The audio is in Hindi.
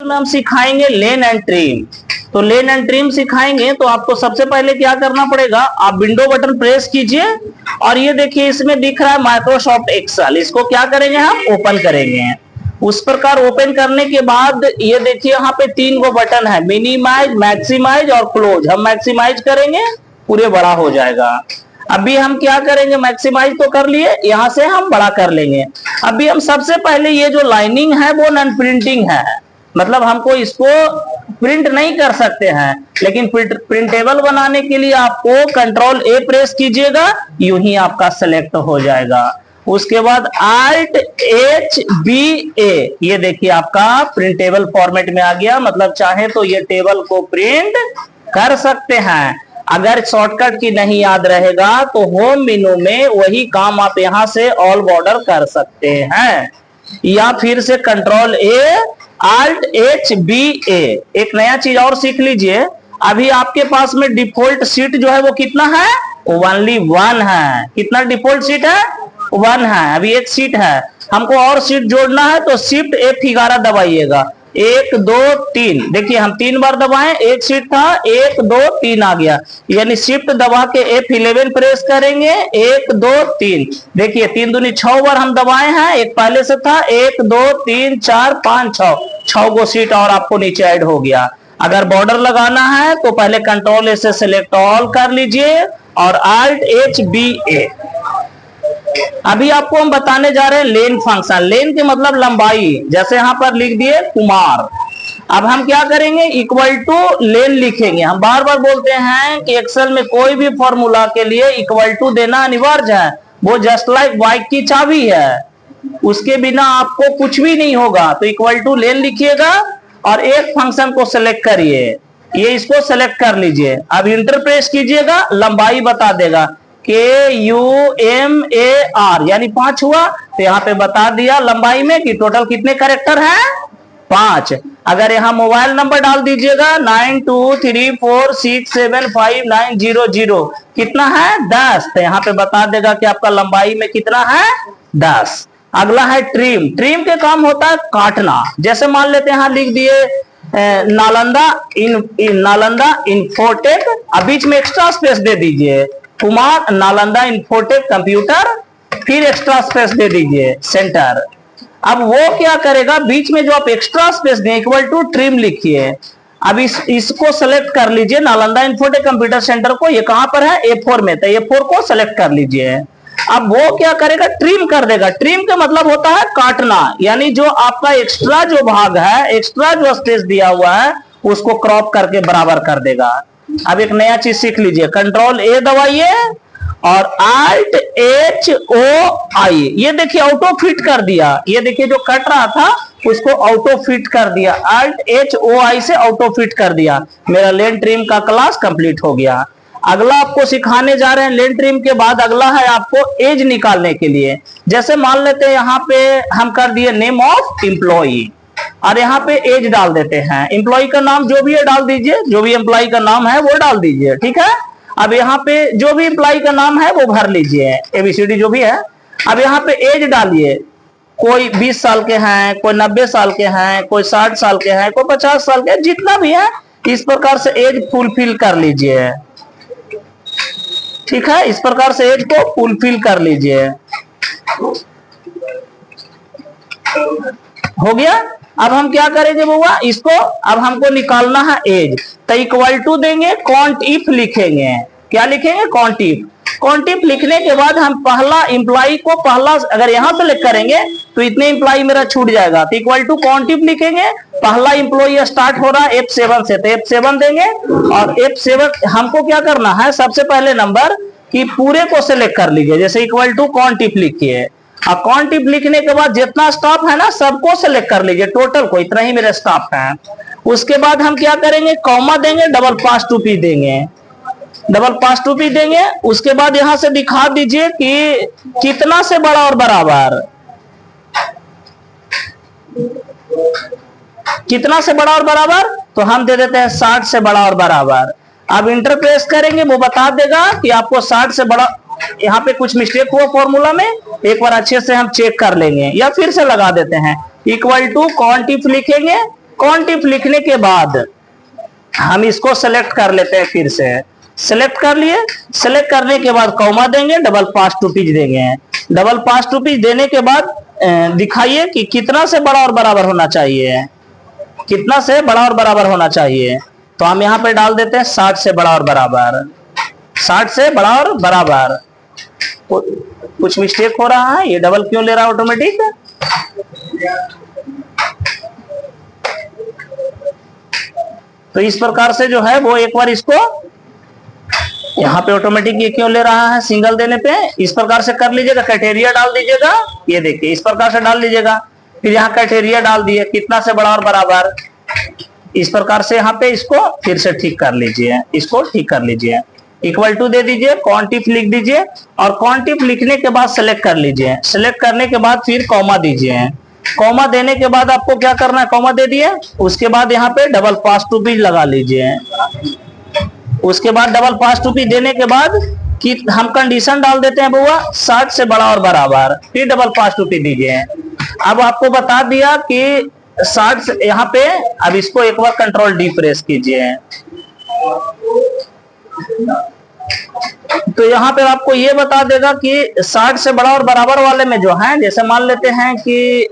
में हम सिखाएंगे लेन एंड ट्रिम। तो लेन एंड ट्रिम सिखाएंगे तो आपको सबसे पहले क्या करना पड़ेगा, आप विंडो बटन प्रेस कीजिए और ये देखिए इसमें दिख रहा है माइक्रोसॉफ्ट एक्सेल। इसको क्या करेंगे, हम ओपन करेंगे। उस प्रकार ओपन करने के बाद ये देखिए यहाँ पे 3 गो बटन है, मिनिमाइज, मैक्सिमाइज और क्लोज। हम मैक्सिमाइज करेंगे, पूरे बड़ा हो जाएगा। अभी हम क्या करेंगे, मैक्सिमाइज तो कर लिए, यहां से हम बड़ा कर लेंगे। अभी हम सबसे पहले ये जो लाइनिंग है वो नॉन प्रिंटिंग है, मतलब हमको इसको प्रिंट नहीं कर सकते हैं, लेकिन प्रिंटेबल बनाने के लिए आपको कंट्रोल ए प्रेस कीजिएगा, यूं ही आपका सेलेक्ट हो जाएगा। उसके बाद Alt H B A, ये देखिए आपका प्रिंटेबल फॉर्मेट में आ गया। मतलब चाहे तो ये टेबल को प्रिंट कर सकते हैं। अगर शॉर्टकट की नहीं याद रहेगा तो होम मेनू में वही काम आप यहां से ऑल बॉर्डर कर सकते हैं, या फिर से control A Alt H B A। एक नया चीज और सीख लीजिए, अभी आपके पास में डिफॉल्ट सीट जो है वो कितना है, ओनली 1 है। कितना डिफॉल्ट सीट है, 1 है। अभी एक सीट है, हमको और सीट जोड़ना है तो शिफ्ट F11 दबाइएगा। 1 2 3, देखिए हम 3 बार दबाएं, एक सीट था, 1 2 3 आ गया, यानी शिफ्ट दबा के F11 प्रेस करेंगे, 1 2 3। देखिए 3 दूनी 6 बार हम दबाए हैं, एक पहले से था, 1 2 3 4 5 6 गो सीट और आपको नीचे ऐड हो गया। अगर बॉर्डर लगाना है तो पहले कंट्रोल ए से सिलेक्ट ऑल कर लीजिए और Alt H B A। अभी आपको हम बताने जा रहे हैं लेन फंक्शन। लेन के मतलब लंबाई, जैसे यहां पर लिख दिए कुमार। अब हम क्या करेंगे, इक्वल टू लेन लिखेंगे। हम बार बार बोलते हैं कि एक्सेल में कोई भी फॉर्मूला के लिए इक्वल टू देना अनिवार्य है, वो जस्ट लाइक बाइक की चाबी है, उसके बिना आपको कुछ भी नहीं होगा। तो इक्वल टू लेन लिखिएगा और एक फंक्शन को सिलेक्ट करिए, ये इसको सेलेक्ट कर लीजिए। अब इंटर प्रेस कीजिएगा, लंबाई बता देगा KUMAR, यानी 5 हुआ। तो यहाँ पे बता दिया लंबाई में कि टोटल कितने कैरेक्टर हैं, 5। अगर यहाँ मोबाइल नंबर डाल दीजिएगा 9234675900, कितना है, 10। तो यहाँ पे बता देगा कि आपका लंबाई में कितना है, 10। अगला है ट्रिम। ट्रिम के काम होता है काटना। जैसे मान लेते हैं यहाँ लिख दिए नालंदा इन्फोटेक, अब बीच में एक्स्ट्रा स्पेस दे दीजिए, कुमार नालंदा इन्फोटेक कंप्यूटर, फिर एक्स्ट्रा स्पेस दे दीजिए सेंटर। अब वो क्या करेगा, बीच में जो आप एक्स्ट्रा स्पेस दें इक्वल टू ट्रिम लिखिए। अब इसको सेलेक्ट कर लीजिए, नालंदा इन्फोटेक कंप्यूटर सेंटर को, ये कहां पर है, A4 में, तो A4 को सेलेक्ट कर लीजिए। अब वो क्या करेगा, ट्रिम कर देगा। ट्रिम का मतलब होता है काटना, यानी जो आपका एक्स्ट्रा जो भाग है, एक्स्ट्रा जो स्पेस दिया हुआ है उसको क्रॉप करके बराबर कर देगा। अब एक नया चीज सीख लीजिए, कंट्रोल ए दबाइए और Alt H O I, ये देखिए ऑटो फिट कर दिया। ये देखिए जो कट रहा था उसको ऑटो फिट कर दिया, Alt H O I से ऑटो फिट कर दिया। मेरा लेन ट्रिम का क्लास कंप्लीट हो गया। अगला आपको सिखाने जा रहे हैं लेन ट्रिम के बाद अगला है आपको एज निकालने के लिए। जैसे मान लेते हैं यहाँ पे हम कर दिए नेम ऑफ एम्प्लॉई और यहाँ पे एज डाल देते हैं। एम्प्लॉय का नाम जो भी है डाल दीजिए, जो भी एम्प्लॉय का नाम है वो डाल दीजिए, ठीक है। अब यहाँ पे जो भी एम्प्लॉय का नाम है वो भर लीजिए, ABCD जो भी है। अब यहाँ पे एज डालिए, कोई 20 साल के हैं, कोई 90 साल के हैं, कोई 60 साल के हैं, कोई 50 साल के, जितना भी है इस प्रकार से एज फुलफिल कर लीजिए, ठीक है। इस प्रकार से एज को फुलफिल कर लीजिए, हो गया। अब हम क्या करेंगे बुआ, इसको अब हमको निकालना है एज, तो इक्वल टू देंगे, कॉन्ट इफ लिखेंगे। क्या लिखेंगे, कॉन्ट इफ। कॉन्ट इफ लिखने के बाद हम पहला एम्प्लॉय को पहला, अगर यहां सेलेक्ट करेंगे तो इतने एम्प्लॉय मेरा छूट जाएगा, तो इक्वल टू कॉन्ट इफ लिखेंगे। पहला एम्प्लॉय स्टार्ट हो रहा है F7 से, तो F7 देंगे और F7 हमको क्या करना है, सबसे पहले नंबर कि पूरे को सिलेक्ट कर लीजिए, जैसे इक्वल टू कॉन्ट इफ लिखिए। अब कॉन्ट इफ लिखने के बाद जितना स्टाफ है ना सबको सिलेक्ट कर लीजिए, टोटल को, इतना ही मेरा स्टाफ है। उसके बाद हम क्या करेंगे, कॉमा देंगे, डबल पास टू पी देंगे, डबल पास टू पी देंगे। उसके बाद यहां से दिखा दीजिए कि कितना से बड़ा और बराबर, कितना से बड़ा और बराबर, तो हम दे देते हैं 60 से बड़ा और बराबर। अब इंटर प्रेस करेंगे, वो बता देगा कि आपको 60 से बड़ा, यहाँ पे कुछ मिस्टेक हुआ फॉर्मूला में, एक बार अच्छे से हम चेक कर लेंगे या फिर से लगा देते हैं। इक्वल टू कॉन्ट इफ लिखेंगे, कॉन्टिफ लिखने के बाद हम इसको सेलेक्ट कर लेते हैं, फिर से सेलेक्ट कर लिए। सेलेक्ट करने के बाद कॉमा देंगे, डबल पास टू पिच देंगे। डबल पास टू पिच देने के बाद दिखाइए कि कितना से बड़ा और बराबर होना चाहिए, कितना से बड़ा और बराबर होना चाहिए। तो हम यहाँ पे डाल देते हैं 60 से बड़ा और बराबर, 60 से बड़ा और बराबर। कुछ मिस्टेक हो रहा है, ये डबल क्यों ले रहा है ऑटोमेटिक? तो इस प्रकार से जो है वो एक बार इसको यहाँ पे ऑटोमेटिक ये क्यों ले रहा है सिंगल देने पे, इस प्रकार से कर लीजिएगा। क्राइटेरिया डाल दीजिएगा, ये देखिए इस प्रकार से डाल लीजिएगा। फिर यहाँ क्राइटेरिया डाल दिए कितना से बड़ा और बराबर, इस प्रकार से यहाँ पे इसको फिर से ठीक कर लीजिए, इसको ठीक कर लीजिए। इक्वल टू दे दीजिए, कॉन्टिफ लिख दीजिए और कॉन्टिफ लिखने के बाद सेलेक्ट कर लीजिए। सेलेक्ट करने के बाद फिर कॉमा दीजिए। कॉमा देने के बाद आपको क्या करना है, कॉमा दे दिए, उसके बाद यहाँ पे डबल पास टू पिच लगा लीजिए। उसके बाद डबल पास टू पिच देने के बाद कि हम कंडीशन डाल देते हैं बुआ 60 से बड़ा और बराबर, फिर डबल पास टू पिच दीजिए। अब आपको बता दिया कि 60 से यहाँ पे, अब इसको एक बार कंट्रोल डी प्रेस कीजिए। तो यहाँ पे आपको ये बता देगा कि 60 से बड़ा और बराबर वाले में जो है, जैसे मान लेते हैं कि